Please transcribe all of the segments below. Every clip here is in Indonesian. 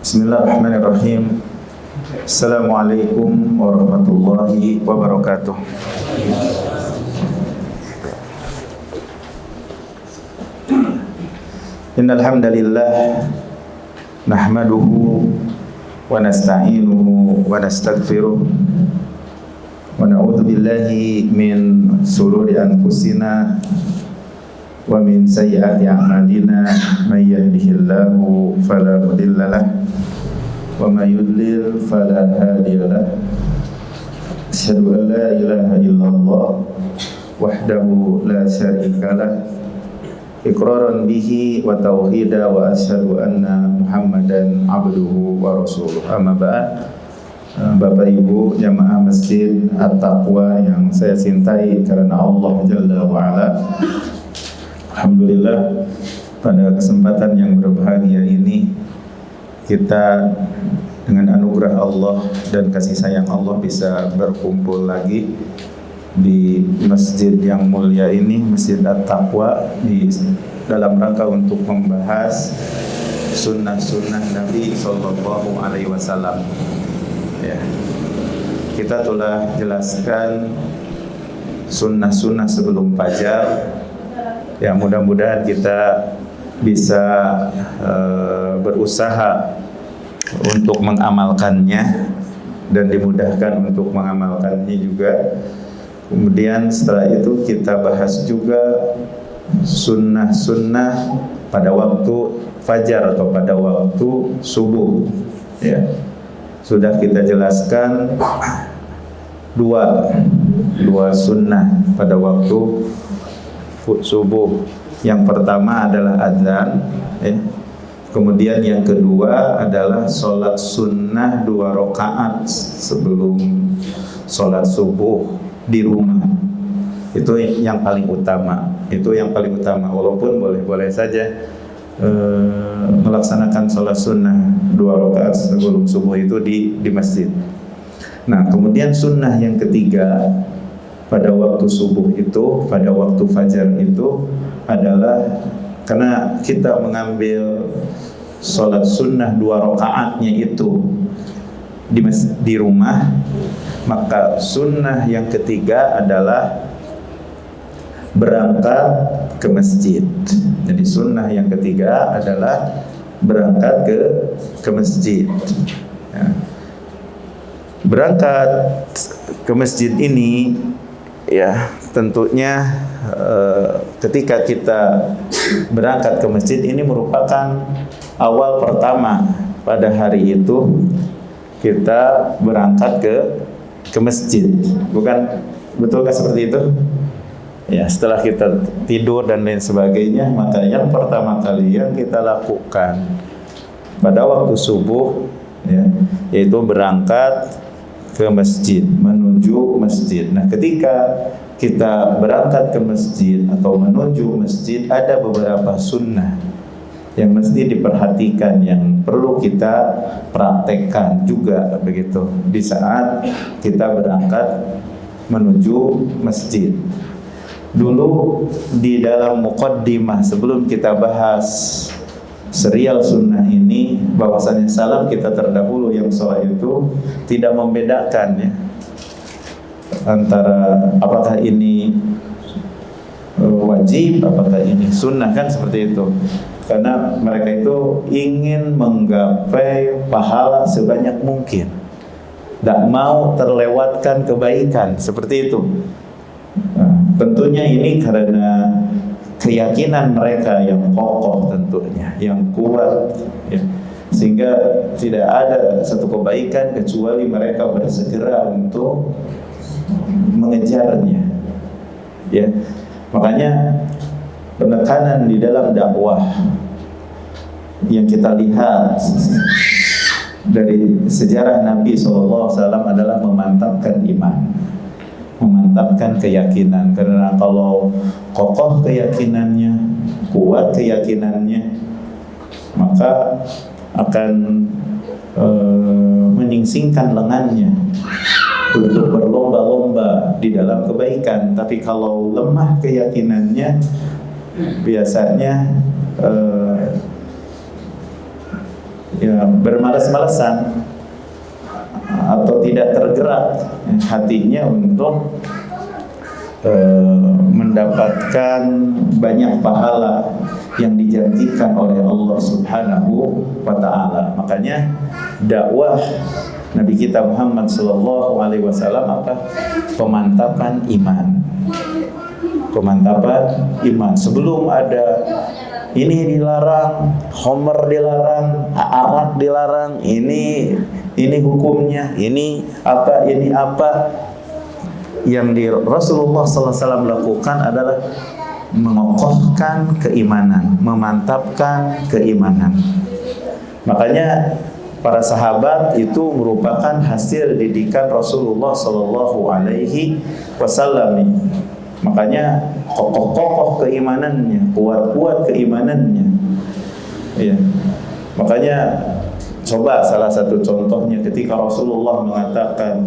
Bismillahirrahmanirrahim. Assalamualaikum warahmatullahi wabarakatuh. Innal hamdalillah nahmaduhu wa nasta'inuhu wa nastaghfiruh wa na'udzu billahi min shururi anfusina wa min sayyiati a'malina may yahdihillahu fala mudilla lahu wa may yudlil fala hadiya lahu. Asyhadu an la ilaha illallah wahdahu la syarika lahu iqraran bihi wa tauhida wa asyhadu anna Muhammadan abduhu wa rasuluh. Amma ba'd. Bapak Ibu jamaah Masjid At-Taqwa yang saya cintai karena Allah Jalla wa Ala. Alhamdulillah pada kesempatan yang berbahagia ini kita dengan anugerah Allah dan kasih sayang Allah bisa berkumpul lagi di masjid yang mulia ini, Masjid At-Taqwa, di dalam rangka untuk membahas sunnah-sunnah Nabi Sallallahu Alaihi Wasallam. Ya, kita telah jelaskan sunnah-sunnah sebelum fajar. Ya, mudah-mudahan kita bisa berusaha untuk mengamalkannya dan dimudahkan untuk mengamalkannya juga. Kemudian setelah itu kita bahas juga sunnah-sunnah pada waktu fajar atau pada waktu subuh. Ya, sudah kita jelaskan dua sunnah pada waktu subuh. Yang pertama adalah adzan, ya. Kemudian yang kedua adalah sholat sunnah 2 rakaat sebelum sholat subuh di rumah. Itu yang paling utama. Walaupun boleh saja melaksanakan sholat sunnah 2 rakaat sebelum subuh itu di masjid. Nah, kemudian sunnah yang ketiga pada waktu subuh itu, pada waktu fajar itu adalah karena kita mengambil sholat sunnah 2 rakaatnya itu di rumah, maka sunnah yang ketiga adalah berangkat ke masjid. Jadi sunnah yang ketiga adalah berangkat ke masjid. Ya. Berangkat ke masjid ini, ya tentunya ketika kita berangkat ke masjid ini merupakan awal pertama pada hari itu kita berangkat ke masjid, bukan? Betulkah seperti itu? Ya, setelah kita tidur dan lain sebagainya, maka yang pertama kali yang kita lakukan pada waktu subuh, ya, yaitu berangkat ke masjid, menuju masjid. Nah, ketika kita berangkat ke masjid atau menuju masjid, ada beberapa sunnah yang mesti diperhatikan, yang perlu kita praktekkan juga begitu di saat kita berangkat menuju masjid. Dulu di dalam muqaddimah sebelum kita bahas serial sunnah ini, bahwasanya salaf kita terdahulu yang sholat itu tidak membedakan, ya, antara apakah ini wajib, apakah ini sunnah, kan seperti itu. Karena mereka itu ingin menggapai pahala sebanyak mungkin, tidak mau terlewatkan kebaikan, seperti itu. Nah, tentunya ini karena keyakinan mereka yang kokoh, tentunya yang kuat, ya. Sehingga tidak ada satu kebaikan kecuali mereka bersegera untuk mengejarnya, ya. Makanya penekanan di dalam dakwah yang kita lihat dari sejarah Nabi SAW adalah memantapkan iman, memantapkan keyakinan. Karena kalau kokoh keyakinannya, kuat keyakinannya, maka akan menyingsingkan lengannya untuk berlomba-lomba di dalam kebaikan. Tapi kalau lemah keyakinannya, biasanya ya bermalas-malasan atau tidak tergerak hatinya untuk mendapatkan banyak pahala yang dijanjikan oleh Allah Subhanahu wa taala. Makanya dakwah Nabi kita Muhammad sallallahu alaihi wasallam apa? Pemantapan iman. Pemantapan iman. Sebelum ada ini dilarang, homer dilarang, arak dilarang, ini hukumnya, ini apa, yang di Rasulullah SAW lakukan adalah mengokohkan keimanan, memantapkan keimanan. Makanya para sahabat itu merupakan hasil didikan Rasulullah Sallallahu Alaihi Wasallam. Makanya kokoh-kokoh keimanannya, kuat-kuat keimanannya. Ya. Makanya coba salah satu contohnya ketika Rasulullah mengatakan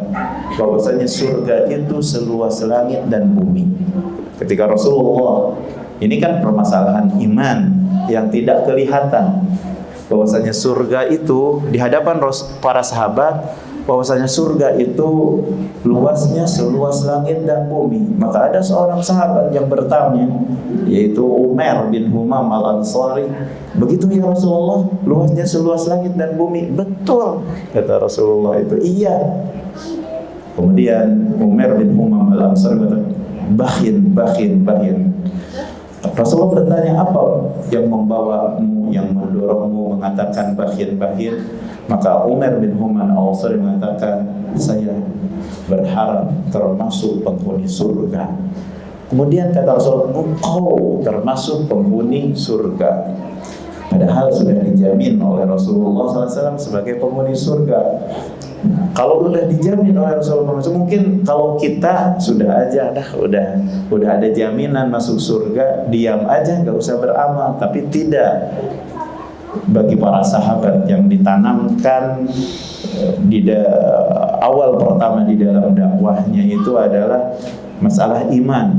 bahwasanya surga itu seluas langit dan bumi. Ketika Rasulullah, ini kan permasalahan iman yang tidak kelihatan. Bahwasanya surga itu di hadapan para sahabat, bahwasanya surga itu luasnya seluas langit dan bumi. Maka ada seorang sahabat yang bertanya, yaitu Umar bin Humam al-Ansari, begitu ya Rasulullah, luasnya seluas langit dan bumi? Betul, kata Rasulullah itu. Iya. Kemudian Umar bin Humam al-Ansari berkata, bahin. Rasulullah bertanya, apa yang membawamu, yang mendorongmu mengatakan bahin? Maka Umar bin Humam al-Ansari mengatakan, saya berharap termasuk penghuni surga. Kemudian kata Rasulullah, engkau termasuk penghuni surga. Padahal sudah dijamin oleh Rasulullah SAW sebagai penghuni surga. Kalau udah dijamin oleh Rasulullah SAW, mungkin kalau kita sudah aja udah ada jaminan masuk surga, diam aja, nggak usah beramal. Tapi tidak. Bagi para sahabat yang ditanamkan awal pertama di dalam dakwahnya itu adalah masalah iman,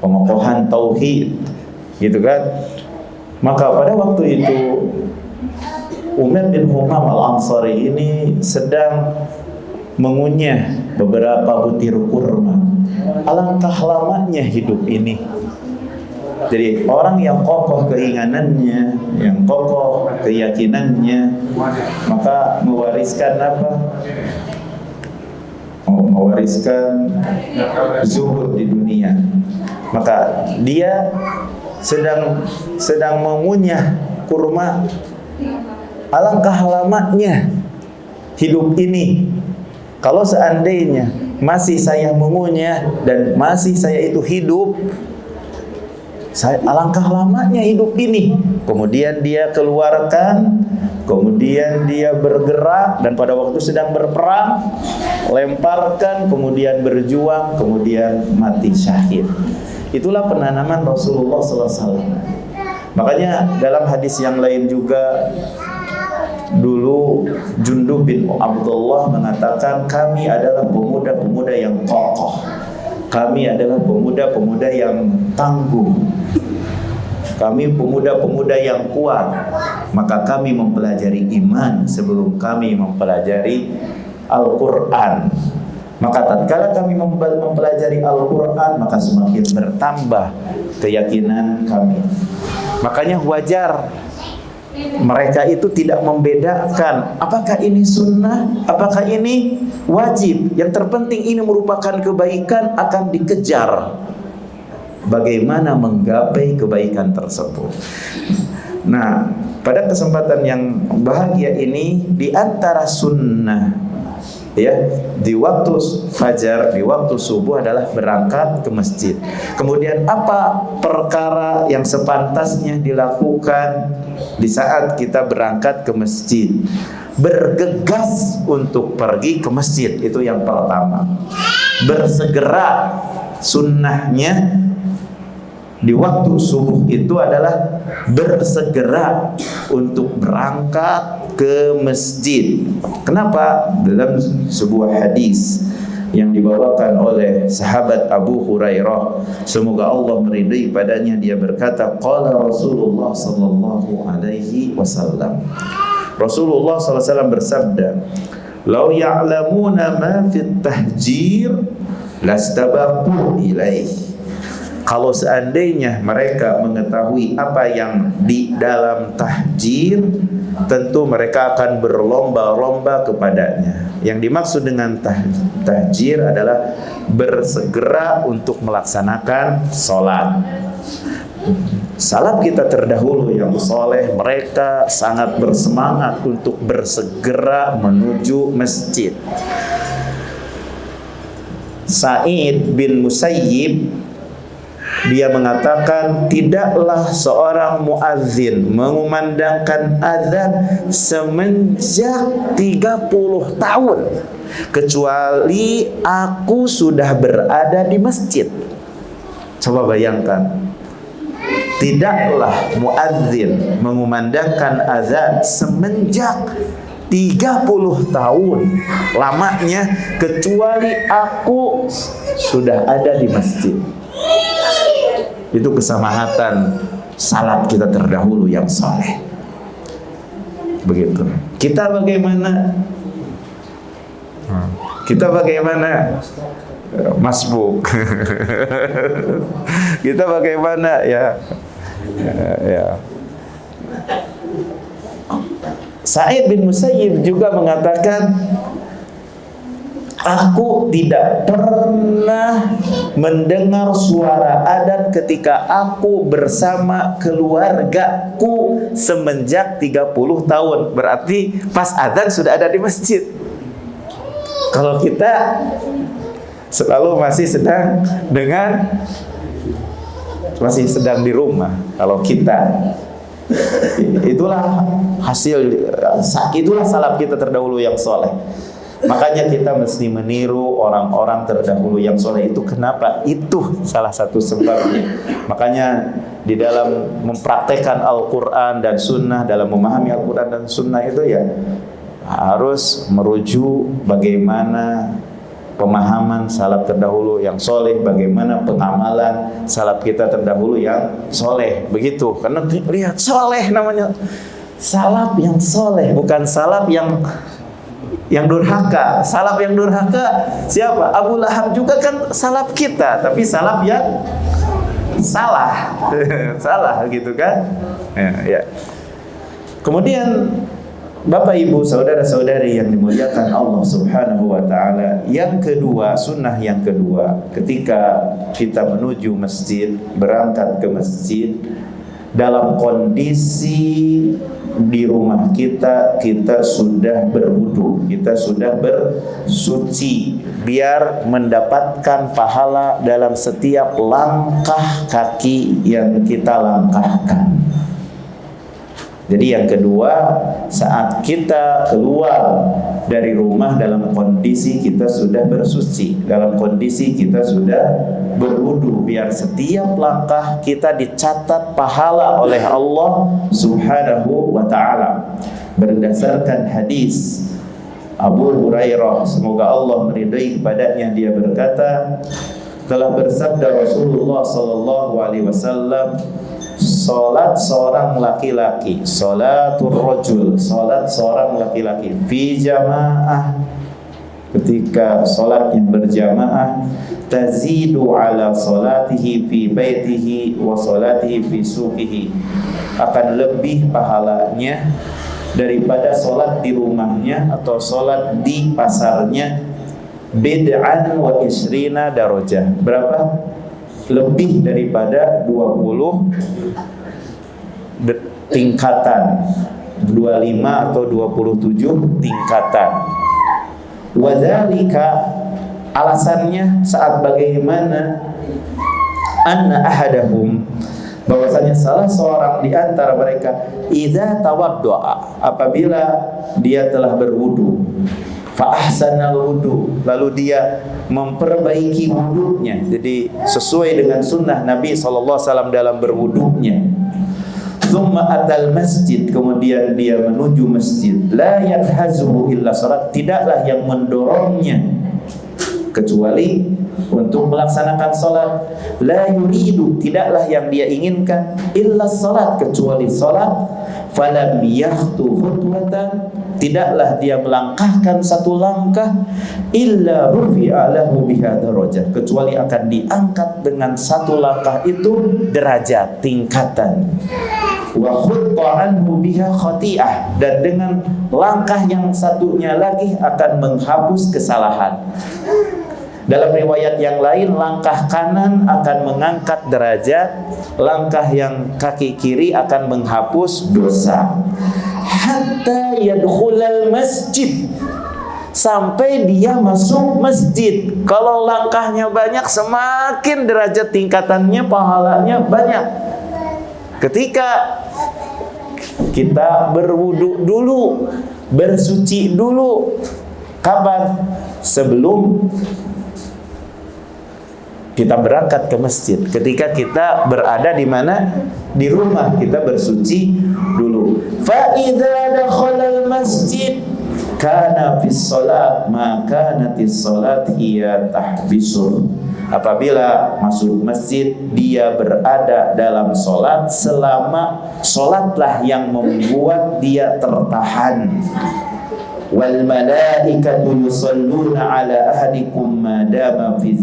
pengokohan tauhid, gitu kan? Maka pada waktu itu Umar bin Humam al-Ansari ini sedang mengunyah beberapa butir kurma. Alangkah lamanya hidup ini. Jadi orang yang kokoh keinginannya, yang kokoh keyakinannya, maka mewariskan apa? Mewariskan zuhud di dunia. Maka dia sedang mengunyah kurma. Alangkah lamanya hidup ini. Kalau seandainya masih saya mengunyah dan masih saya itu hidup, alangkah lamanya hidup ini. Kemudian dia keluarkan, kemudian dia bergerak, dan pada waktu sedang berperang lemparkan, kemudian berjuang, kemudian mati syahid. Itulah penanaman Rasulullah SAW. Makanya dalam hadis yang lain juga, dulu Jundub bin Abdullah mengatakan, kami adalah pemuda-pemuda yang kokoh, kami adalah pemuda-pemuda yang tangguh, kami pemuda-pemuda yang kuat. Maka kami mempelajari iman sebelum kami mempelajari Al-Quran. Maka tatkala kami mempelajari Al-Quran, maka semakin bertambah keyakinan kami. Makanya wajar mereka itu tidak membedakan apakah ini sunnah, apakah ini wajib. Yang terpenting ini merupakan kebaikan, akan dikejar bagaimana menggapai kebaikan tersebut. Nah, pada kesempatan yang bahagia ini, di antara sunnah, ya, di waktu fajar, di waktu subuh adalah berangkat ke masjid. Kemudian apa perkara yang sepantasnya dilakukan di saat kita berangkat ke masjid? Bergegas untuk pergi ke masjid, itu yang pertama. Bersegera, sunnahnya di waktu subuh itu adalah bersegera untuk berangkat ke masjid. Kenapa? Dalam sebuah hadis yang dibawakan oleh sahabat Abu Hurairah, semoga Allah meridai padanya, dia berkata, qala Rasulullah sallallahu alaihi wasallam, Rasulullah sallallahu alaihi wasallam bersabda, "Lau ya'lamuna ma fit tahjir lastabaqu ilaih." Kalau seandainya mereka mengetahui apa yang di dalam tahjir, tentu mereka akan berlomba-lomba kepadanya. Yang dimaksud dengan tahjir adalah bersegera untuk melaksanakan sholat. Salaf kita terdahulu yang soleh, mereka sangat bersemangat untuk bersegera menuju masjid. Sa'id bin Musayyib, dia mengatakan, tidaklah seorang muadzin mengumandangkan azan semenjak 30 tahun kecuali aku sudah berada di masjid. Coba bayangkan, tidaklah muadzin mengumandangkan azan semenjak 30 tahun lamanya kecuali aku sudah ada di masjid. Itu kesemangatan salaf kita terdahulu yang soleh. Begitu. Kita bagaimana? Kita bagaimana? Masbuk. Kita bagaimana ya? Sa'id bin Musayyib juga mengatakan, aku tidak pernah mendengar suara adzan ketika aku bersama keluargaku semenjak 30 tahun. Berarti pas adzan sudah ada di masjid. Kalau kita selalu masih sedang di rumah. Kalau kita, itulah salaf kita terdahulu yang soleh. Makanya kita mesti meniru orang-orang terdahulu yang soleh itu. Kenapa? Itu salah satu sebabnya. Makanya di dalam mempraktekkan Al-Quran dan Sunnah, dalam memahami Al-Quran dan Sunnah itu ya harus merujuk bagaimana pemahaman salaf terdahulu yang soleh, bagaimana pengamalan salaf kita terdahulu yang soleh. Begitu. Karena lihat soleh namanya, salaf yang soleh, bukan salaf yang durhaka. Salaf yang durhaka siapa? Abu Lahab juga kan salaf kita, tapi salaf yang salah. Salah gitu kan? Ya. Kemudian Bapak Ibu, saudara-saudari yang dimuliakan Allah Subhanahu wa taala, yang kedua, sunnah yang kedua, ketika kita menuju masjid, berangkat ke masjid, dalam kondisi di rumah kita sudah berwudu, kita sudah bersuci, biar mendapatkan pahala dalam setiap langkah kaki yang kita langkahkan. Jadi yang kedua, saat kita keluar dari rumah dalam kondisi kita sudah bersuci, dalam kondisi kita sudah berwudu, biar setiap langkah kita dicatat pahala oleh Allah Subhanahu wa ta'ala. Berdasarkan hadis Abu Hurairah, semoga Allah meridai kepadanya, dia berkata, telah bersabda Rasulullah sallallahu alaihi wasallam, salat seorang laki-laki, salatul rajul, salat seorang laki-laki fi jamaah, ketika salat yang berjamaah, tazidu ala salatihi fi baitihi wa salatihi fi suqihi, akan lebih pahalanya daripada salat di rumahnya atau salat di pasarnya, bid'an wa isrina darajah. Berapa? Lebih daripada 20 tingkatan, 25 atau 27 tingkatan. Wadzalika, alasannya saat bagaimana, anna ahadahum, bahwasanya salah seorang di antara mereka, idza tawaddoa, apabila dia telah berwudu, fa ahsanal wudu, lalu dia memperbaiki wudunya, jadi sesuai dengan sunnah Nabi SAW dalam berwudunya. Tsumma atal masjid, kemudian dia menuju masjid. La yanhazuhu illa salat, tidaklah yang mendorongnya kecuali untuk melaksanakan salat. La yuridu, tidaklah yang dia inginkan illa salat, kecuali salat. Falam yakhtu khutwatan, tidaklah dia melangkahkan satu langkah illa rufi'a lahu biha darajah, kecuali akan diangkat dengan satu langkah itu derajat, tingkatan. Wa khutta anhu biha khati'ah, dan dengan langkah yang satunya lagi akan menghapus kesalahan. Dalam riwayat yang lain, langkah kanan akan mengangkat derajat, langkah yang kaki kiri akan menghapus dosa. Hatta yadkhulal masjid, sampai dia masuk masjid. Kalau langkahnya banyak, semakin derajat tingkatannya, pahalanya banyak. Ketika kita berwudu dulu, bersuci dulu, kapan? Sebelum kita berangkat ke masjid. Ketika kita berada di mana? Di rumah, kita bersuci dulu. Fa idza dakhala al-masjid kana fi shalat ma kanatis salat hiya tahbisu. Apabila masuk masjid, dia berada dalam salat, selama salatlah yang membuat dia tertahan. Wal malaikatu yusalluna ala ahadikum ma dama fi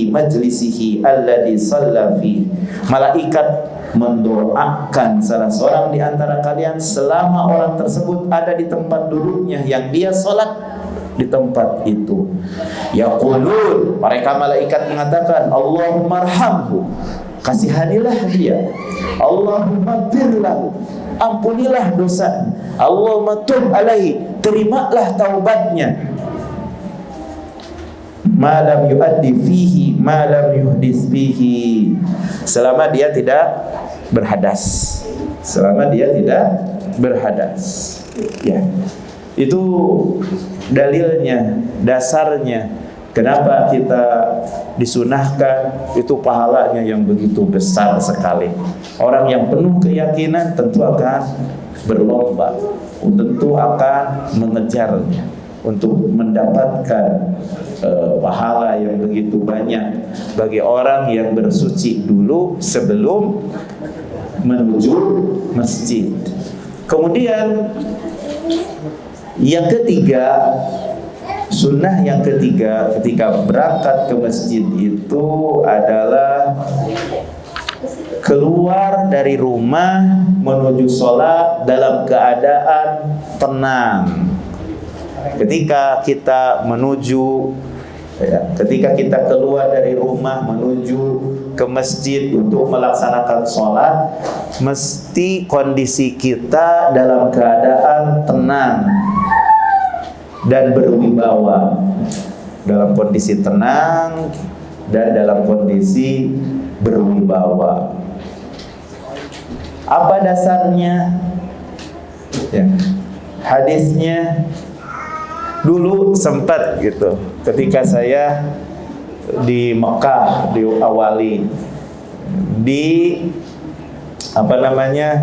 majlisihi alladhi shalla fi. Malaikat mendoakan salah seorang di antara kalian selama orang tersebut ada di tempat duduknya yang dia salat di tempat itu. Yaqulun, mereka malaikat mengatakan, Allahumma arhamhu, kasihanilah dia. Allahumma firlahu, ampunilah dosa. Allahumma tub alaihi, terimalah taubatnya. Malam yuaddi fihi, malam yuhdis fihi, selama dia tidak berhadas. Selama dia tidak berhadas. Ya. Itu dalilnya, dasarnya kenapa kita disunahkan, itu pahalanya yang begitu besar sekali. Orang yang penuh keyakinan tentu akan berlomba, tentu akan mengejarnya untuk mendapatkan pahala yang begitu banyak bagi orang yang bersuci dulu sebelum menuju masjid. Kemudian yang ketiga, sunnah yang ketiga ketika berangkat ke masjid itu adalah keluar dari rumah menuju sholat dalam keadaan tenang. Ketika kita keluar dari rumah menuju ke masjid untuk melaksanakan sholat, mesti kondisi kita dalam keadaan tenang dan berwibawa. Dalam kondisi tenang dan dalam kondisi berwibawa. Apa dasarnya? Ya, hadisnya dulu sempat gitu, ketika saya di Mekah diawali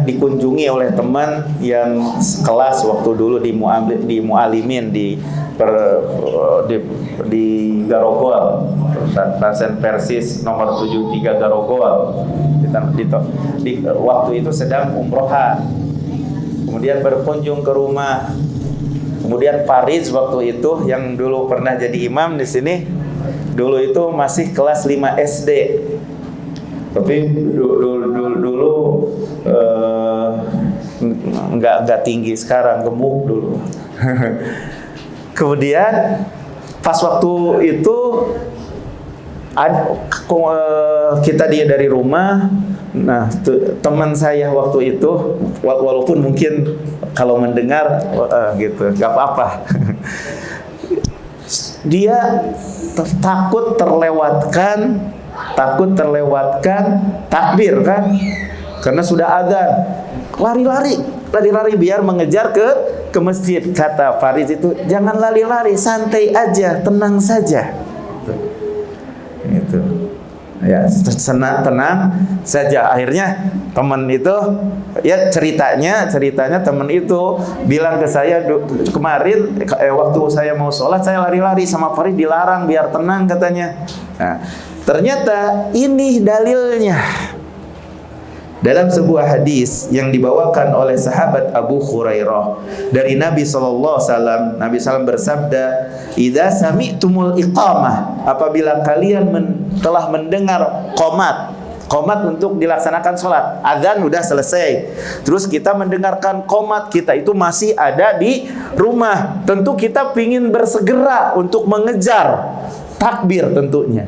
dikunjungi oleh teman yang kelas waktu dulu di Mualimin di Garogol, Pasien Persis nomor 73 Garogol. Waktu itu sedang umrohan, kemudian berkunjung ke rumah. Kemudian Faris waktu itu yang dulu pernah jadi imam di sini, dulu itu masih kelas 5 SD. Tapi dulu enggak tinggi, sekarang gemuk dulu. Kemudian pas waktu itu kita dari rumah. Nah, teman saya waktu itu, walaupun mungkin kalau mendengar gitu, nggak apa-apa. Dia takut terlewatkan takbir kan, karena sudah adzan. Lari-lari biar mengejar ke masjid. Kata Faris itu, jangan lari-lari, santai aja, tenang saja. Gitu. Ya, tenang saja. Akhirnya teman itu, ya ceritanya teman itu bilang ke saya, kemarin waktu saya mau sholat saya lari-lari sama Farid, dilarang biar tenang katanya. Nah, ternyata ini dalilnya. Dalam sebuah hadis yang dibawakan oleh sahabat Abu Hurairah dari Nabi SAW, Nabi SAW bersabda, "Idza sami'tumul iqamah," apabila kalian telah mendengar qomat untuk dilaksanakan sholat, azan udah selesai, terus kita mendengarkan qomat, kita itu masih ada di rumah, tentu kita pingin bersegera untuk mengejar takbir tentunya.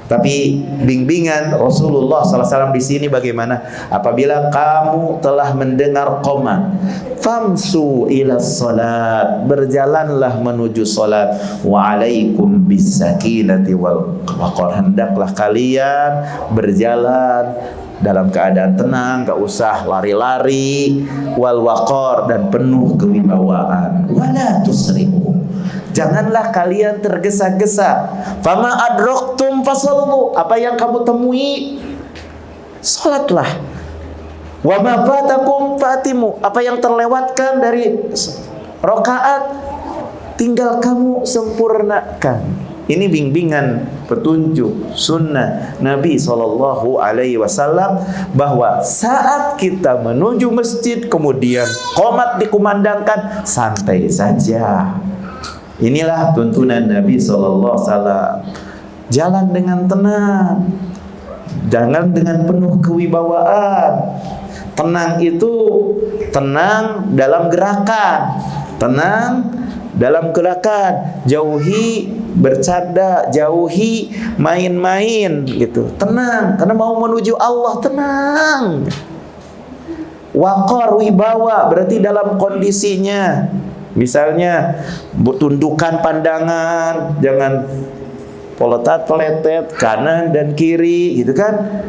Tapi bimbingan Rasulullah SAW di sini bagaimana? Apabila kamu telah mendengar qomat, famsu ila salat, berjalanlah menuju salat. Wa alaikum bisakinati wal waqar, hendaklah kalian berjalan dalam keadaan tenang, gak usah lari-lari, wal waqar, dan penuh kewibawaan. Wala tusri'u, janganlah kalian tergesa-gesa. Fama adraktum fasallu, apa yang kamu temui salatlah. Wa ma fatakum fatimu, apa yang terlewatkan dari rakaat tinggal kamu sempurnakan. Ini bimbingan, petunjuk, sunnah Nabi SAW, bahwa saat kita menuju masjid kemudian qomat dikumandangkan, santai saja. Inilah tuntunan Nabi SAW. Jalan dengan tenang, jangan dengan penuh kewibawaan. Tenang itu tenang dalam gerakan, tenang dalam gerakan, jauhi bercanda, jauhi main-main gitu. Tenang, karena mau menuju Allah, tenang. Waqar, wibawa, berarti dalam kondisinya. Misalnya tundukan pandangan, jangan peletat-peletet kanan dan kiri gitu kan.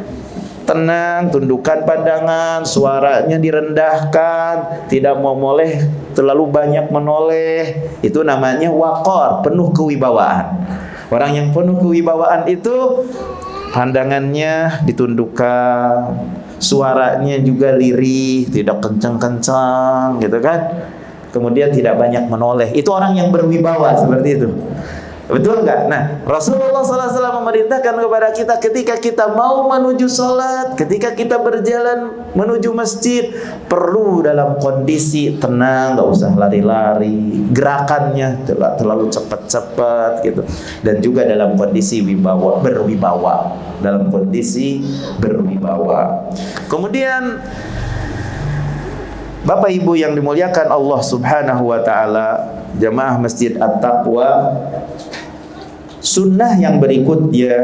Tenang, tundukkan pandangan, suaranya direndahkan, tidak memoleh terlalu banyak menoleh. Itu namanya waqar, penuh kewibawaan. Orang yang penuh kewibawaan itu pandangannya ditundukkan, suaranya juga lirih, tidak kencang-kencang gitu kan. Kemudian tidak banyak menoleh. Itu orang yang berwibawa seperti itu. Betul enggak? Nah, Rasulullah SAW memerintahkan kepada kita ketika kita mau menuju sholat, ketika kita berjalan menuju masjid, perlu dalam kondisi tenang, enggak usah lari-lari, gerakannya tidak terlalu cepat-cepat gitu, dan juga dalam kondisi berwibawa, dalam kondisi berwibawa. Kemudian Bapak Ibu yang dimuliakan Allah Subhanahu wa taala, jamaah Masjid At-Taqwa, sunnah yang berikutnya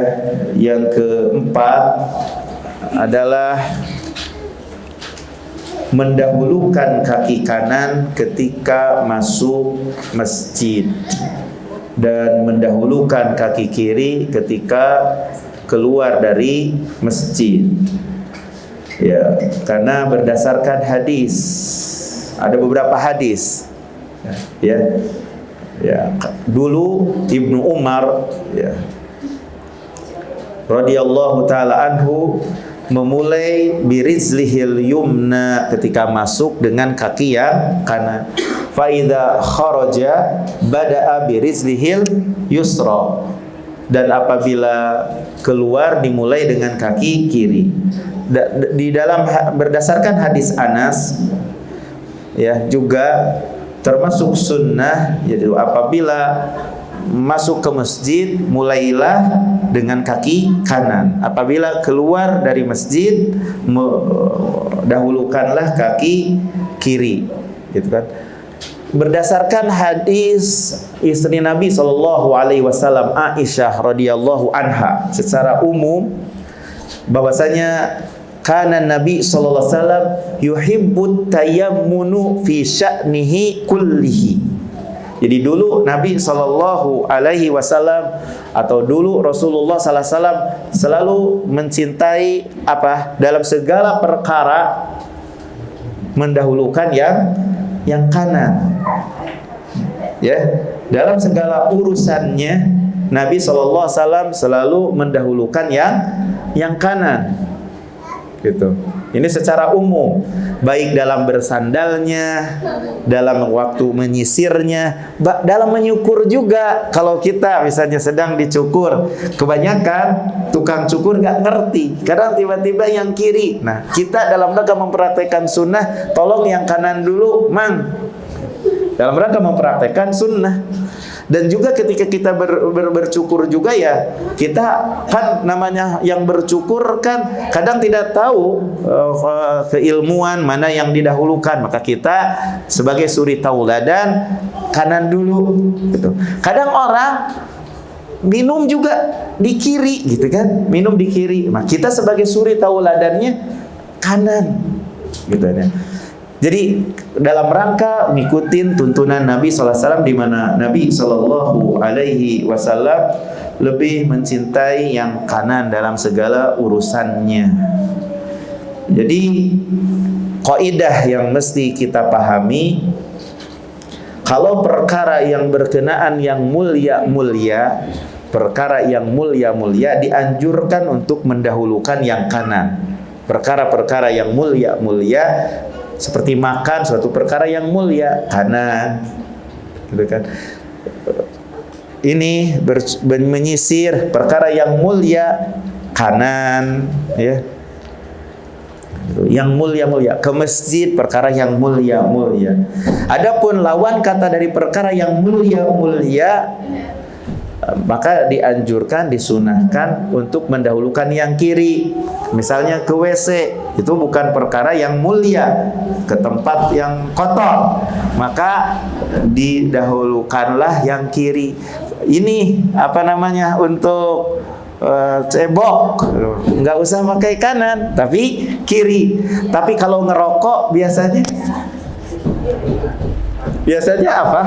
yang keempat adalah mendahulukan kaki kanan ketika masuk masjid dan mendahulukan kaki kiri ketika keluar dari masjid. Ya, karena berdasarkan hadis, ada beberapa hadis. Ya. Ya, dulu Ibnu Umar, ya, radhiyallahu taala anhu, memulai birizlihil yumna ketika masuk dengan kaki yang kanan. Fa idza kharaja bada'a birizlihil yusra, dan apabila keluar dimulai dengan kaki kiri. Di dalam berdasarkan hadis Anas, ya, juga termasuk sunnah, yaitu apabila masuk ke masjid mulailah dengan kaki kanan, apabila keluar dari masjid dahulukanlah kaki kiri, gitu kan. Berdasarkan hadis istri Nabi SAW, Aisyah radhiyallahu anha, secara umum bahwasanya kana Nabi sallallahu alaihi wasallam yuhibbut tayammunu fi sya'nihi kullihi. Jadi dulu Nabi sallallahu alaihi wasallam atau dulu Rasulullah sallallahu alaihi wasallam selalu mencintai apa? Dalam segala perkara mendahulukan yang kanan. Ya, dalam segala urusannya Nabi SAW selalu mendahulukan yang kanan. Gitu. Ini secara umum, baik dalam bersandalnya, dalam waktu menyisirnya, dalam menyukur juga. Kalau kita misalnya sedang dicukur, kebanyakan tukang cukur gak ngerti, kadang tiba-tiba yang kiri. Nah, kita dalam rangka mempraktekkan sunnah, tolong yang kanan dulu, Mang. Dalam rangka mempraktekkan sunnah. Dan juga ketika kita bercukur juga ya, kita kan namanya yang bercukur kan kadang tidak tahu keilmuan mana yang didahulukan, maka kita sebagai suri tauladan kanan dulu gitu. Kadang orang minum juga di kiri gitu kan, minum di kiri. Nah, kita sebagai suri tauladannya kanan gitu ya. Jadi dalam rangka ngikutin tuntunan Nabi SAW, di mana Nabi SAW lebih mencintai yang kanan dalam segala urusannya. Jadi kaidah yang mesti kita pahami, kalau perkara yang berkenaan yang mulia-mulia, perkara yang mulia-mulia dianjurkan untuk mendahulukan yang kanan. Perkara-perkara yang mulia-mulia seperti makan suatu perkara yang mulia, kanan, gitu kan. Ini menyisir perkara yang mulia, kanan, ya. Yang mulia-mulia, ke masjid perkara yang mulia-mulia. Adapun lawan kata dari perkara yang mulia-mulia, maka dianjurkan, disunahkan untuk mendahulukan yang kiri. Misalnya ke WC, itu bukan perkara yang mulia, ke tempat yang kotor, maka didahulukanlah yang kiri. Ini apa namanya, untuk cebok, nggak usah pakai kanan, tapi kiri. Tapi kalau ngerokok biasanya apa?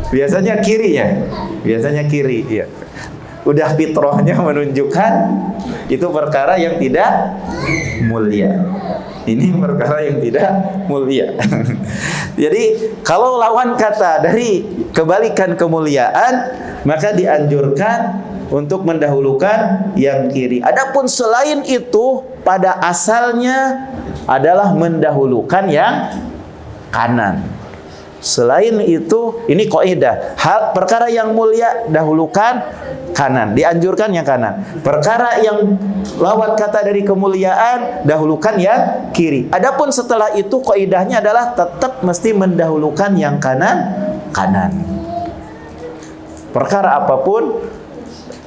Biasanya kiri ya, biasanya kiri, ya. Udah fitrahnya menunjukkan itu perkara yang tidak mulia. Ini perkara yang tidak mulia. Jadi kalau lawan kata dari kebalikan kemuliaan, maka dianjurkan untuk mendahulukan yang kiri. Adapun selain itu, pada asalnya adalah mendahulukan yang kanan. Selain itu, ini kaidah, hal perkara yang mulia dahulukan kanan, dianjurkan yang kanan. Perkara yang lawan kata dari kemuliaan dahulukan yang kiri. Adapun setelah itu kaidahnya adalah tetap mesti mendahulukan yang kanan. Perkara apapun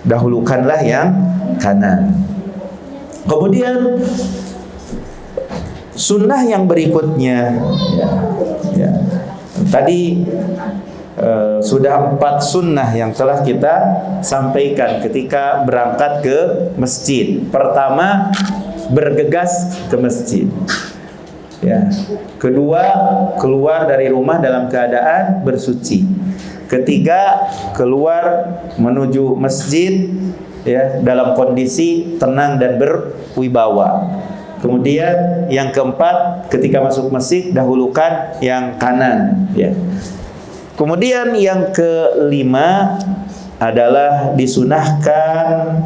dahulukanlah yang kanan. Kemudian sunnah yang berikutnya, ya. Tadi sudah 4 sunnah yang telah kita sampaikan ketika berangkat ke masjid. Pertama, bergegas ke masjid. Ya. Kedua, keluar dari rumah dalam keadaan bersuci. Ketiga, keluar menuju masjid ya dalam kondisi tenang dan berwibawa. Kemudian yang keempat, ketika masuk masjid dahulukan yang kanan, ya. Kemudian yang kelima adalah disunahkan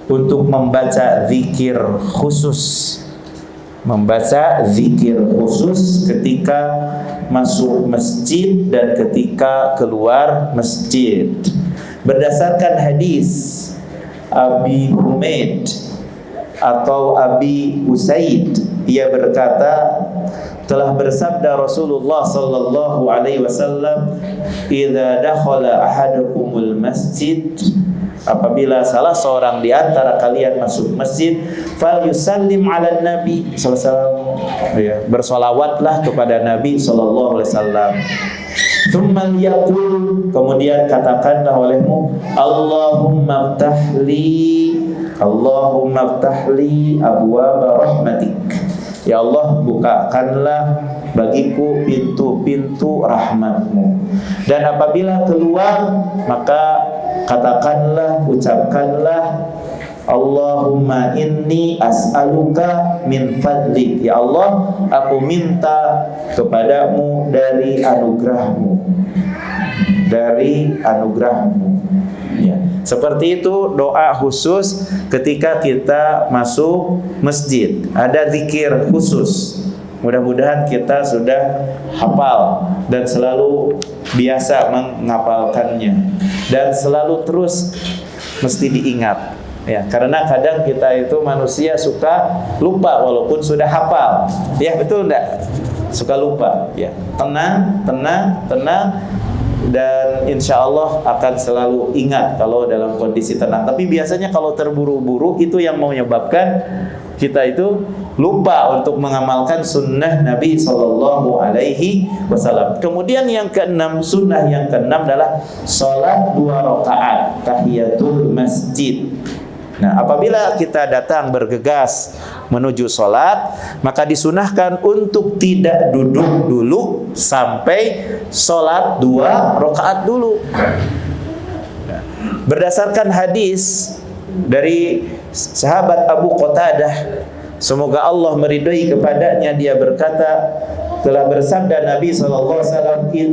untuk membaca zikir khusus. Membaca zikir khusus ketika masuk masjid dan ketika keluar masjid. Berdasarkan hadis Abi Humaid atau Abi Usaid, ia berkata, telah bersabda Rasulullah sallallahu alaihi wasallam, "Idza dakhala ahadukumul masjid," apabila salah seorang di antara kalian masuk masjid, fal yusallim ala nabi sallallahu alaihi wasallam, ya, bersolawatlah kepada Nabi sallallahu alaihi wasallam. Tsumma yaqul, kemudian katakanlah olehmu, Allahumma ftahli abwaaba rahmatik. Ya Allah, bukakanlah bagiku pintu-pintu rahmatmu. Dan apabila keluar, maka katakanlah, ucapkanlah, Allahumma inni as'aluka min fadlik. Ya Allah, aku minta kepadamu dari anugerahmu. dari anugerah-Mu. Ya. Seperti itu doa khusus ketika kita masuk masjid. Ada zikir khusus. Mudah-mudahan kita sudah hafal dan selalu biasa menghafalkannya dan selalu terus mesti diingat. Ya, karena kadang kita itu manusia suka lupa walaupun sudah hafal. Ya, betul enggak? Suka lupa. Ya, tenang, dan insya Allah akan selalu ingat kalau dalam kondisi tenang. Tapi biasanya kalau terburu-buru itu yang menyebabkan kita itu lupa untuk mengamalkan sunnah Nabi SAW. Kemudian yang keenam, sunnah yang keenam adalah sholat 2 rakaat tahiyatul masjid. Nah, apabila kita datang bergegas menuju sholat, maka disunahkan untuk tidak duduk dulu sampai sholat 2 rakaat dulu. Nah, berdasarkan hadis dari sahabat Abu Qatadah, semoga Allah meridhai kepadanya, dia berkata, telah bersabda Nabi SAW,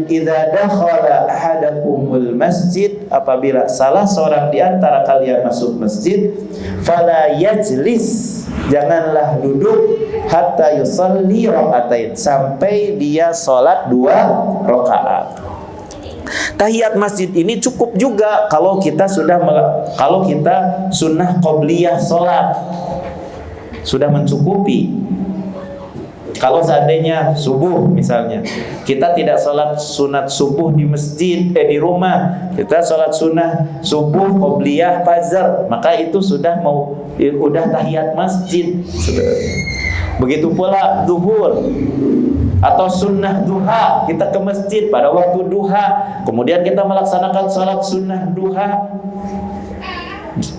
"Idza dakhala ahadakumul masjid," apabila salah seorang di antara kalian masuk masjid, "fala yajlis," janganlah duduk, "hatta yusalli rakaatain," sampai dia salat 2 rakaat. Tahiyat masjid ini cukup juga kalau kita sunnah qobliyah salat sudah mencukupi. Kalau seandainya subuh misalnya, kita tidak sholat sunat subuh di masjid, di rumah, kita sholat sunah subuh, qobliyah, fajar, maka itu sudah tahiyat masjid. Begitu pula zuhur atau sunnah duha, kita ke masjid pada waktu duha, kemudian kita melaksanakan sholat sunnah duha.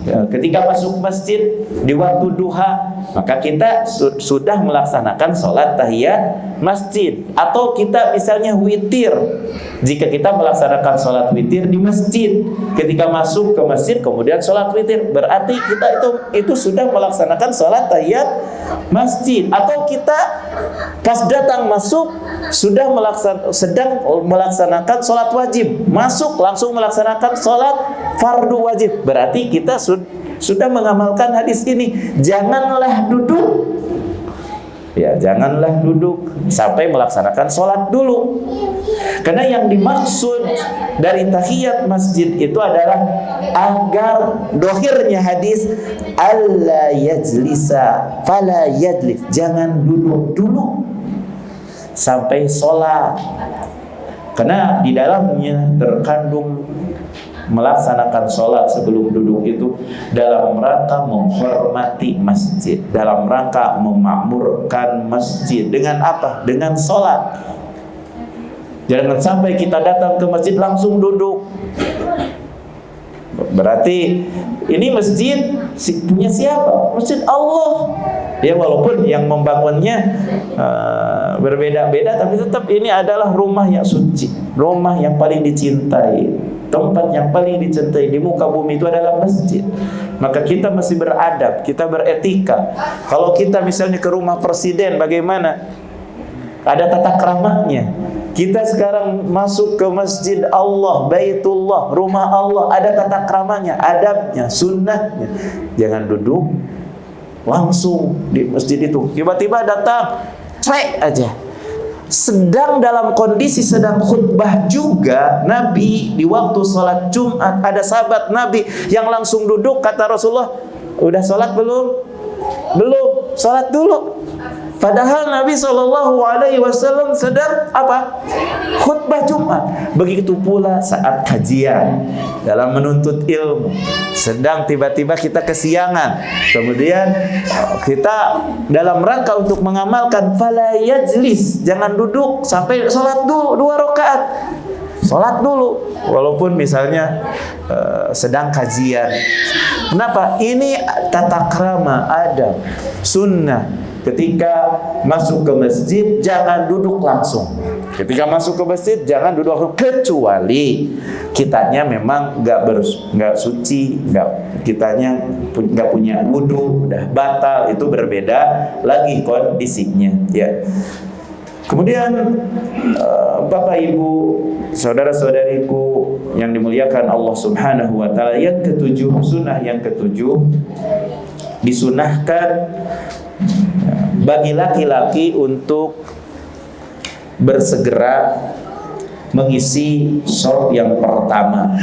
Ketika masuk masjid di waktu duha, maka kita sudah melaksanakan sholat tahiyat masjid. Atau kita misalnya witir, jika kita melaksanakan sholat witir di masjid, ketika masuk ke masjid kemudian sholat witir, berarti kita itu sudah melaksanakan sholat tahiyat masjid. Atau kita pas datang masuk sedang melaksanakan sholat wajib, masuk langsung melaksanakan sholat fardu wajib, berarti kita sudah mengamalkan hadis ini. Janganlah duduk, ya, janganlah duduk sampai melaksanakan sholat dulu. Karena yang dimaksud dari tahiyat masjid itu adalah agar dohirnya hadis alla yajlisa fala yajlis, jangan duduk dulu sampai sholat. Karena di dalamnya terkandung melaksanakan sholat sebelum duduk itu dalam rangka menghormati masjid, dalam rangka memakmurkan masjid. Dengan apa? Dengan sholat. Jangan sampai kita datang ke masjid langsung duduk. Berarti ini masjid punya siapa? Masjid Allah. Ya, walaupun yang membangunnya berbeda-beda, tapi tetap ini adalah rumah yang suci, rumah yang paling dicintai. Tempat yang paling dicintai di muka bumi itu adalah masjid. Maka kita mesti beradab, kita beretika. Kalau kita misalnya ke rumah presiden, bagaimana? Ada tata keramanya. Kita sekarang masuk ke masjid Allah, Baitullah, rumah Allah, ada tata keramanya, adabnya, sunnahnya. Jangan duduk langsung di masjid itu. Tiba-tiba datang, cek aja. Sedang dalam kondisi sedang khutbah juga Nabi di waktu sholat Jumat, ada sahabat Nabi yang langsung duduk, kata Rasulullah, udah sholat belum? Belum, sholat dulu. Padahal Nabi SAW sedang apa? Khutbah Jumat. Begitu pula saat kajian dalam menuntut ilmu, sedang tiba-tiba kita kesiangan, kemudian kita dalam rangka untuk mengamalkan fala yajlis, jangan duduk sampai sholat dulu 2 rakaat. Sholat dulu, walaupun misalnya sedang kajian. Kenapa? Ini tata krama, adab, sunnah. Ketika masuk ke masjid jangan duduk langsung. Ketika masuk ke masjid jangan duduk langsung, kecuali kitanya memang nggak suci, kitanya nggak punya wudu, udah batal, itu berbeda lagi kondisinya. Ya. Kemudian Bapak Ibu, saudara-saudariku yang dimuliakan Allah Subhanahu wa taala, yang ketujuh, sunnah yang ketujuh, disunahkan bagi laki-laki untuk bersegera mengisi shop yang pertama.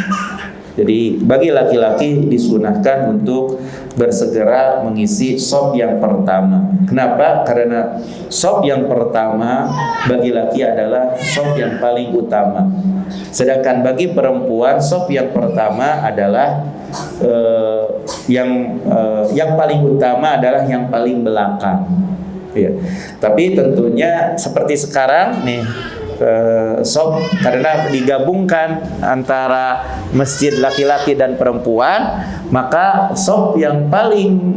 Jadi bagi laki-laki disunahkan untuk bersegera mengisi shop yang pertama. Kenapa? Karena shop yang pertama bagi laki adalah shop yang paling utama. Sedangkan bagi perempuan shop yang pertama adalah yang paling utama adalah yang paling belakang. Ya. Tapi tentunya seperti sekarang nih, shop karena digabungkan antara masjid laki-laki dan perempuan, maka shop yang paling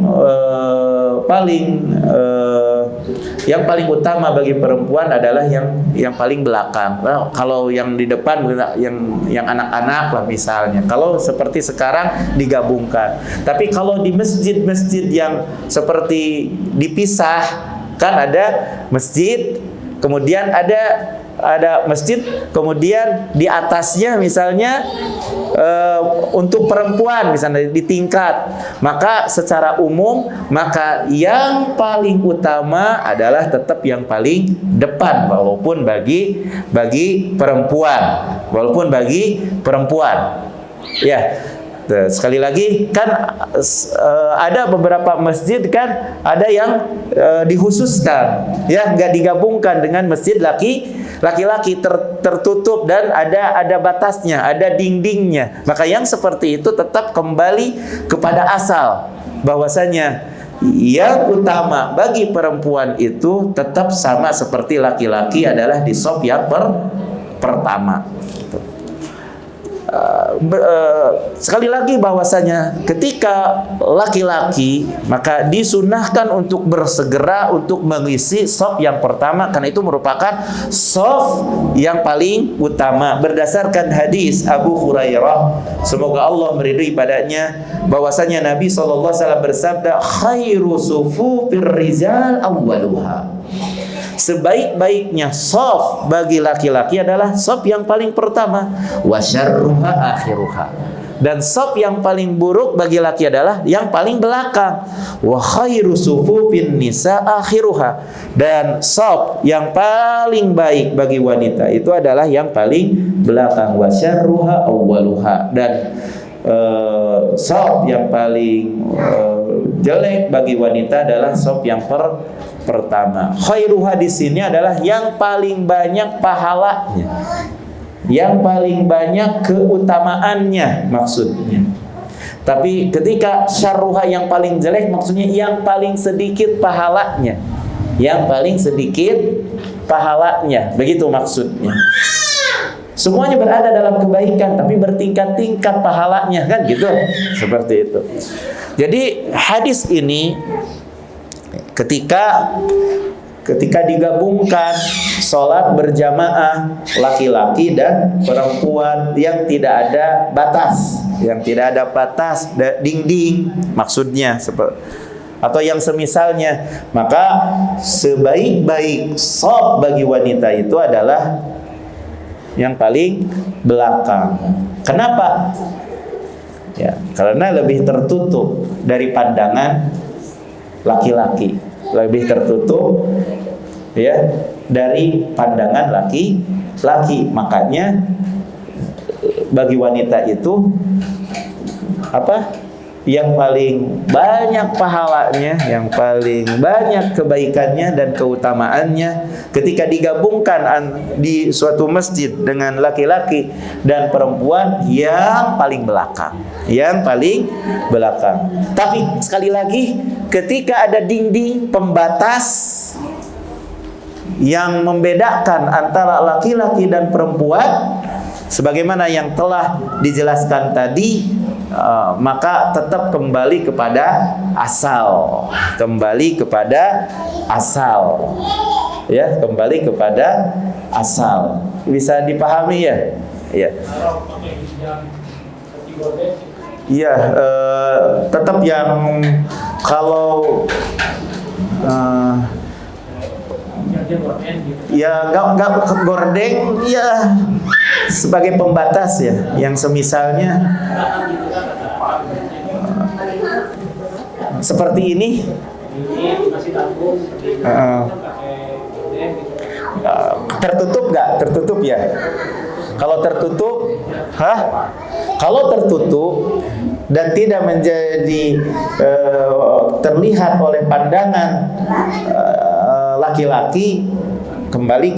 utama bagi perempuan adalah yang paling belakang. Nah, kalau yang di depan yang anak-anak lah misalnya. Kalau seperti sekarang digabungkan. Tapi kalau di masjid-masjid yang seperti dipisah, kan ada masjid, kemudian ada masjid, kemudian di atasnya misalnya untuk perempuan misalnya di tingkat, maka secara umum maka yang paling utama adalah tetap yang paling depan walaupun bagi perempuan ya. Sekali lagi kan ada beberapa masjid kan ada yang dikhususkan ya, nggak digabungkan dengan masjid laki-laki tertutup dan ada batasnya, ada dindingnya. Maka yang seperti itu tetap kembali kepada asal, bahwasanya yang utama bagi perempuan itu tetap sama seperti laki-laki adalah di shop yang pertama. Sekali lagi bahwasanya ketika laki-laki maka disunahkan untuk bersegera untuk mengisi shop yang pertama, karena itu merupakan shop yang paling utama berdasarkan hadis Abu Hurairah, semoga Allah meridhai padanya, bahwasanya Nabi SAW bersabda, khairu sufufir rijal awwaluha. Sebaik-baiknya shaf bagi laki-laki adalah shaf yang paling pertama, wa syarruha akhiruha. Dan shaf yang paling buruk bagi laki adalah yang paling belakang, wa khairu sufufin nisa akhiruha. Dan shaf yang paling baik bagi wanita itu adalah yang paling belakang, wa syarruha awwaluha. Dan shaf yang paling jelek bagi wanita adalah shaf yang pertama. Khairuha di sini adalah yang paling banyak pahalanya, yang paling banyak keutamaannya maksudnya. Tapi ketika syarruha yang paling jelek maksudnya yang paling sedikit pahalanya, yang paling sedikit pahalanya, begitu maksudnya. Semuanya berada dalam kebaikan tapi bertingkat-tingkat pahalanya, kan gitu, seperti itu. Jadi hadis ini ketika digabungkan sholat berjamaah laki-laki dan perempuan yang tidak ada batas, dinding maksudnya, atau yang semisalnya, maka sebaik-baik shop bagi wanita itu adalah yang paling belakang. Kenapa? Ya, karena lebih tertutup dari pandangan laki-laki, lebih tertutup ya dari pandangan laki-laki. Makanya bagi wanita itu apa? Yang paling banyak pahalanya, yang paling banyak kebaikannya dan keutamaannya ketika digabungkan di suatu masjid dengan laki-laki dan perempuan yang paling belakang, Tapi sekali lagi, ketika ada dinding pembatas yang membedakan antara laki-laki dan perempuan, sebagaimana yang telah dijelaskan tadi, maka tetap kembali kepada asal, ya, kembali kepada asal. Bisa dipahami ya? Ya. Iya, tetap yang kalau Ya nggak gordeng ya sebagai pembatas ya, yang semisalnya seperti ini. Tertutup nggak? Tertutup ya. Kalau tertutup, kalau tertutup dan tidak menjadi terlihat oleh pandangan laki-laki, kembali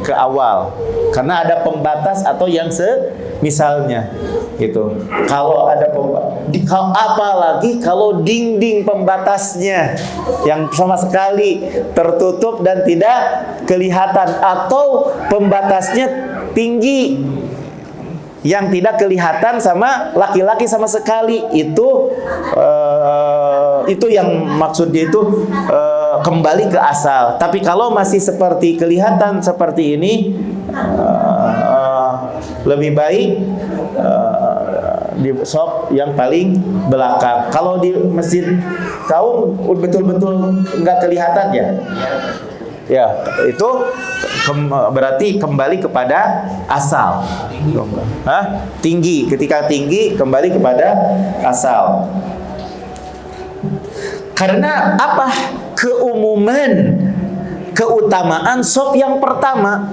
ke awal, karena ada pembatas atau yang misalnya gitu. Kalau ada apalagi kalau dinding pembatasnya yang sama sekali tertutup dan tidak kelihatan, atau pembatasnya tinggi yang tidak kelihatan sama laki-laki sama sekali, itu yang maksudnya itu kembali ke asal. Tapi kalau masih seperti kelihatan seperti ini, lebih baik di shop yang paling belakang. Kalau di masjid kaum betul-betul nggak kelihatan ya. Ya, itu berarti kembali kepada asal. Tinggi, ketika tinggi kembali kepada asal. Karena apa? Keutamaan shop yang pertama.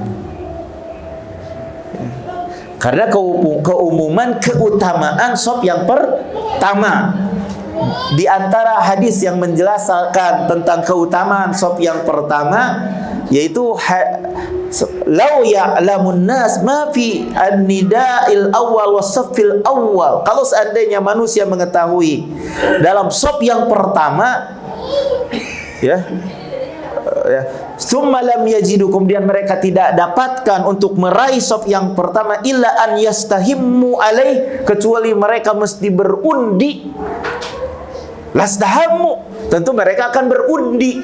Karena keutamaan shop yang pertama. Di antara hadis yang menjelaskan tentang keutamaan shop yang pertama, yaitu lau ya'lamun nas ma fi an-nida'il awwal was-saffil awwal. Kalau seandainya manusia mengetahui dalam shop yang pertama, summa lam yajidu, kemudian mereka tidak dapatkan untuk meraih shop yang pertama, illa an yastahimmu alaih, kecuali mereka mesti berundi. Lastahammu, tentu mereka akan berundi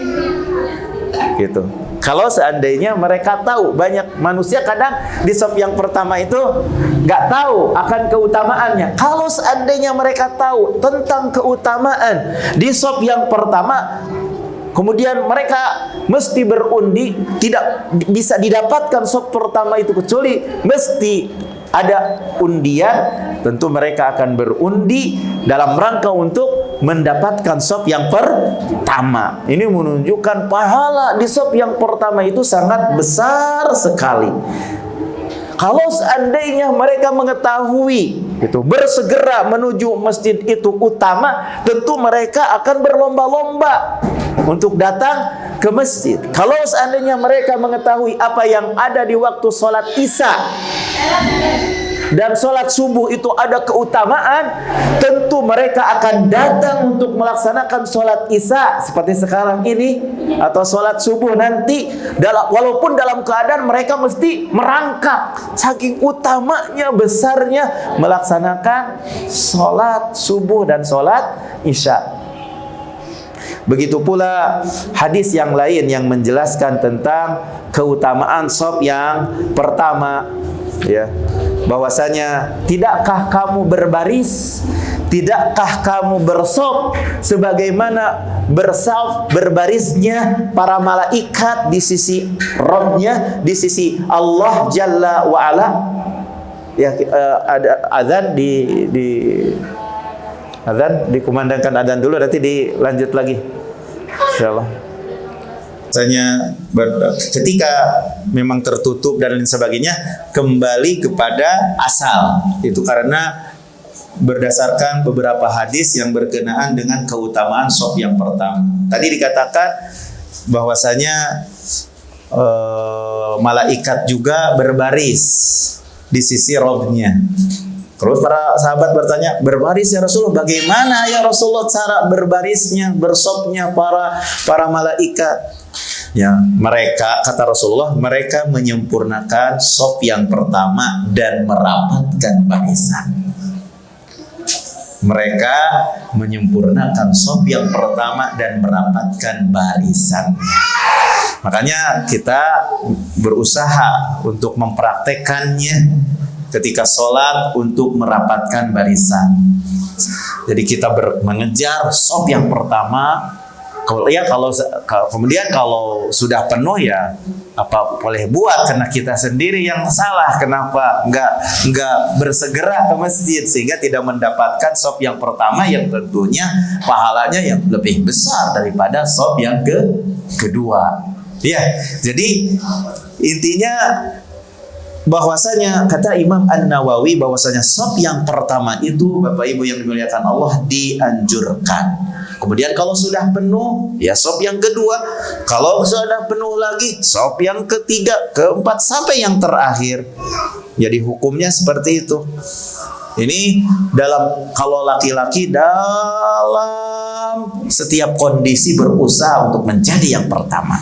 gitu. Kalau seandainya mereka tahu, banyak manusia kadang di shop yang pertama itu nggak tahu akan keutamaannya. Kalau seandainya mereka tahu tentang keutamaan di shop yang pertama, kemudian mereka mesti berundi, tidak bisa didapatkan shop pertama itu kecuali mesti ada undian, tentu mereka akan berundi dalam rangka untuk mendapatkan shop yang pertama. Ini menunjukkan pahala di shop yang pertama itu sangat besar sekali. Kalau seandainya mereka mengetahui itu, bersegera menuju masjid itu utama, tentu mereka akan berlomba-lomba untuk datang ke masjid. Kalau seandainya mereka mengetahui apa yang ada di waktu sholat isya dan sholat subuh itu ada keutamaan, tentu mereka akan datang untuk melaksanakan sholat isya seperti sekarang ini, atau sholat subuh nanti, walaupun dalam keadaan mereka mesti merangkak, saking utamanya, besarnya melaksanakan sholat subuh dan sholat isya. Begitu pula hadis yang lain yang menjelaskan tentang keutamaan shop yang pertama, ya, bahwasanya tidakkah kamu berbaris, tidakkah kamu bersop sebagaimana berbarisnya para malaikat di sisi Rabb-nya, di sisi Allah Jalla wa Ala. Ya, ada azan azan dikumandangkan azan dulu, nanti dilanjut lagi insyaallah. Misalnya ketika memang tertutup dan lain sebagainya, kembali kepada asal. Itu karena berdasarkan beberapa hadis yang berkenaan dengan keutamaan shop yang pertama. Tadi dikatakan bahwasanya malaikat juga berbaris di sisi Rabb-nya. Terus para sahabat bertanya, berbaris ya Rasulullah, bagaimana ya Rasulullah cara berbarisnya, bersopnya para malaikat? Ya, mereka, kata Rasulullah, mereka menyempurnakan sop yang pertama dan merapatkan barisan. Mereka menyempurnakan sop yang pertama dan merapatkan barisan. Makanya kita berusaha untuk mempraktekannya ketika sholat untuk merapatkan barisan. Jadi kita mengejar sop yang pertama, Kemudian kalau sudah penuh ya apa boleh buat, karena kita sendiri yang salah. Kenapa nggak bersegera ke masjid sehingga tidak mendapatkan shop yang pertama yang tentunya pahalanya yang lebih besar daripada shop yang kedua. Ya, jadi intinya bahwasanya kata Imam An-Nawawi bahwasanya shop yang pertama itu Bapak Ibu yang dimuliakan Allah dianjurkan. Kemudian kalau sudah penuh, ya shop yang kedua. Kalau sudah penuh lagi, shop yang ketiga, keempat, sampai yang terakhir. Jadi hukumnya seperti itu. Ini kalau laki-laki dalam setiap kondisi berusaha untuk menjadi yang pertama.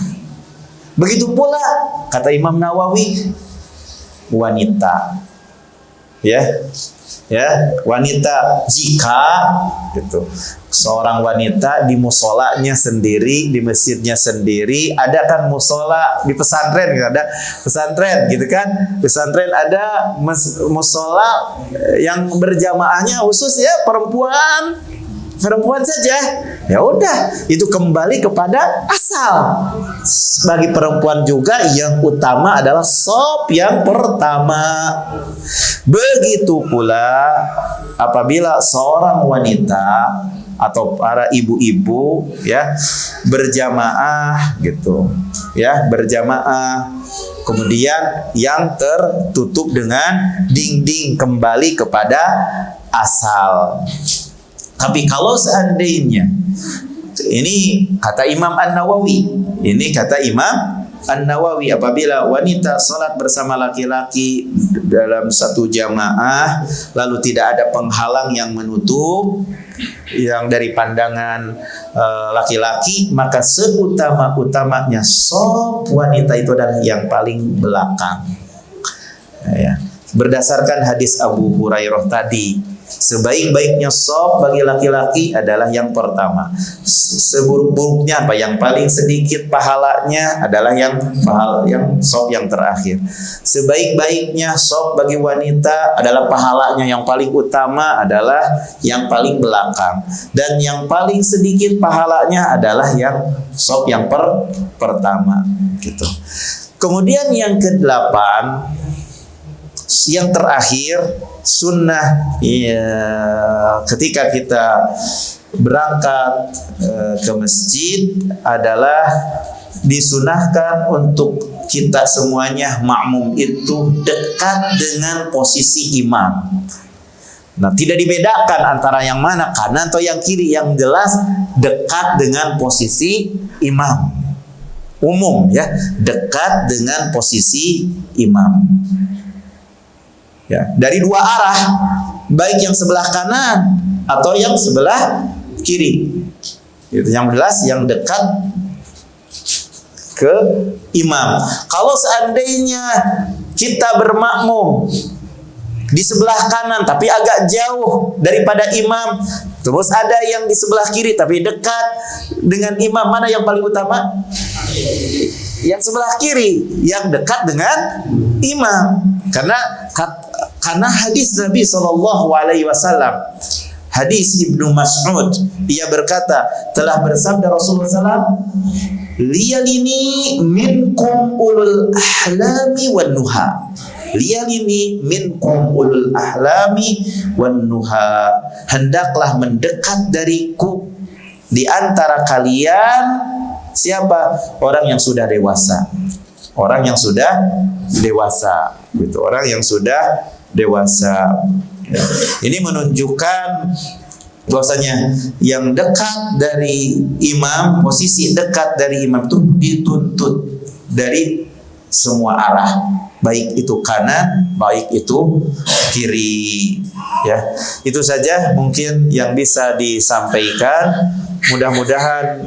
Begitu pula kata Imam Nawawi, wanita. Wanita jika gitu seorang wanita di musolanya sendiri, di masjidnya sendiri, ada kan musola di pesantren, ada pesantren gitu kan, pesantren ada musola yang berjamaahnya khusus ya perempuan saja, ya udah itu kembali kepada asal. Bagi perempuan juga yang utama adalah shop yang pertama. Begitu pula apabila seorang wanita atau para ibu-ibu ya berjamaah gitu ya, berjamaah, kemudian yang tertutup dengan dinding kembali kepada asal. Tapi kalau seandainya, ini kata Imam An-Nawawi, apabila wanita salat bersama laki-laki dalam satu jamaah, lalu tidak ada penghalang yang menutup yang dari pandangan laki-laki, maka seutama-utamanya shop wanita itu adalah yang paling belakang. Ya. Berdasarkan hadis Abu Hurairah tadi, sebaik-baiknya shop bagi laki-laki adalah yang pertama. Seburuk-buruknya apa? Yang paling sedikit pahalanya adalah yang shop yang terakhir. Sebaik-baiknya shop bagi wanita adalah pahalanya yang paling utama adalah yang paling belakang. Dan yang paling sedikit pahalanya adalah yang shop yang pertama gitu. Kemudian yang ke-8, yang terakhir, sunnah ketika kita berangkat ke masjid adalah disunahkan untuk kita semuanya makmum itu dekat dengan posisi imam. Nah, tidak dibedakan antara yang mana, kanan atau yang kiri, yang jelas dekat dengan posisi imam. Umum ya, dekat dengan posisi imam. Ya, dari dua arah, baik yang sebelah kanan atau yang sebelah kiri. Itu yang jelas yang dekat ke imam. Kalau seandainya kita bermakmum di sebelah kanan tapi agak jauh daripada imam, terus ada yang di sebelah kiri tapi dekat dengan imam, mana yang paling utama? Yang sebelah kiri, yang dekat dengan imam. Karena hadis Nabi SAW, hadis Ibnu Mas'ud, ia berkata, telah bersabda Rasulullah SAW, liyalini minkum ulul ahlami wan nuha. Liyalini minkum ulul ahlami wan nuha. Hendaklah mendekat dariku di antara kalian siapa? Orang yang sudah dewasa. Orang yang sudah dewasa, gitu. Orang yang sudah dewasa. Ya. Ini menunjukkan bahwasanya yang dekat dari imam, posisi dekat dari imam itu dituntut dari semua arah, baik itu kanan, baik itu kiri. Ya, itu saja mungkin yang bisa disampaikan. Mudah-mudahan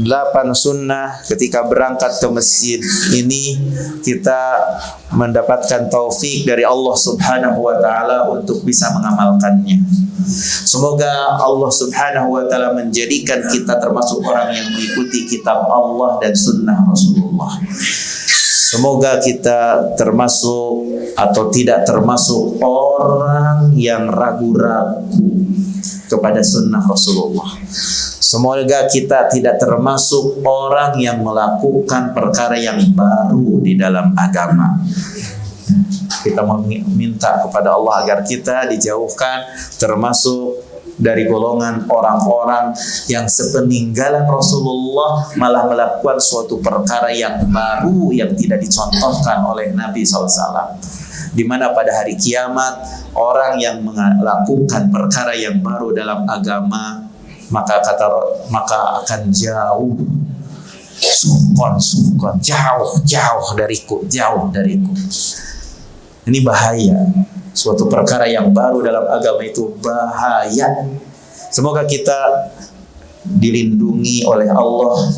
8 sunnah ketika berangkat ke masjid ini kita mendapatkan taufik dari Allah Subhanahu wa taala untuk bisa mengamalkannya. Semoga Allah Subhanahu wa taala menjadikan kita termasuk orang yang mengikuti kitab Allah dan sunnah Rasulullah. Semoga kita termasuk atau tidak termasuk orang yang ragu-ragu kepada sunnah Rasulullah. Semoga kita tidak termasuk orang yang melakukan perkara yang baru di dalam agama. Kita meminta kepada Allah agar kita dijauhkan termasuk dari golongan orang-orang yang sepeninggalan Rasulullah malah melakukan suatu perkara yang baru yang tidak dicontohkan oleh Nabi SAW. Di mana pada hari kiamat orang yang melakukan perkara yang baru dalam agama maka akan jauh, sukon, jauh dariku. Ini bahaya. Suatu perkara yang baru dalam agama itu bahaya. Semoga kita dilindungi oleh Allah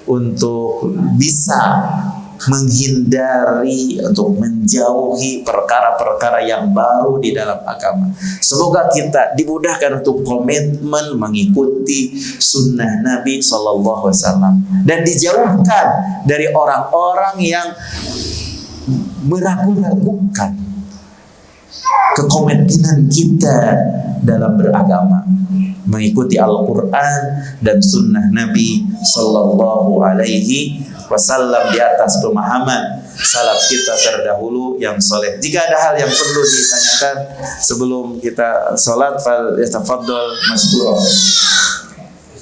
untuk bisa menghindari, untuk menjauhi perkara-perkara yang baru di dalam agama. Semoga kita dimudahkan untuk komitmen mengikuti sunnah Nabi SAW dan dijauhkan dari orang-orang yang meragukan kekomitmenan kita dalam beragama, mengikuti Al-Quran dan sunnah Nabi Sallallahu Alaihi Wasallam di atas pemahaman salaf kita terdahulu yang soleh. Jika ada hal yang perlu ditanyakan sebelum kita sholat, fal yatafaddal mashkura.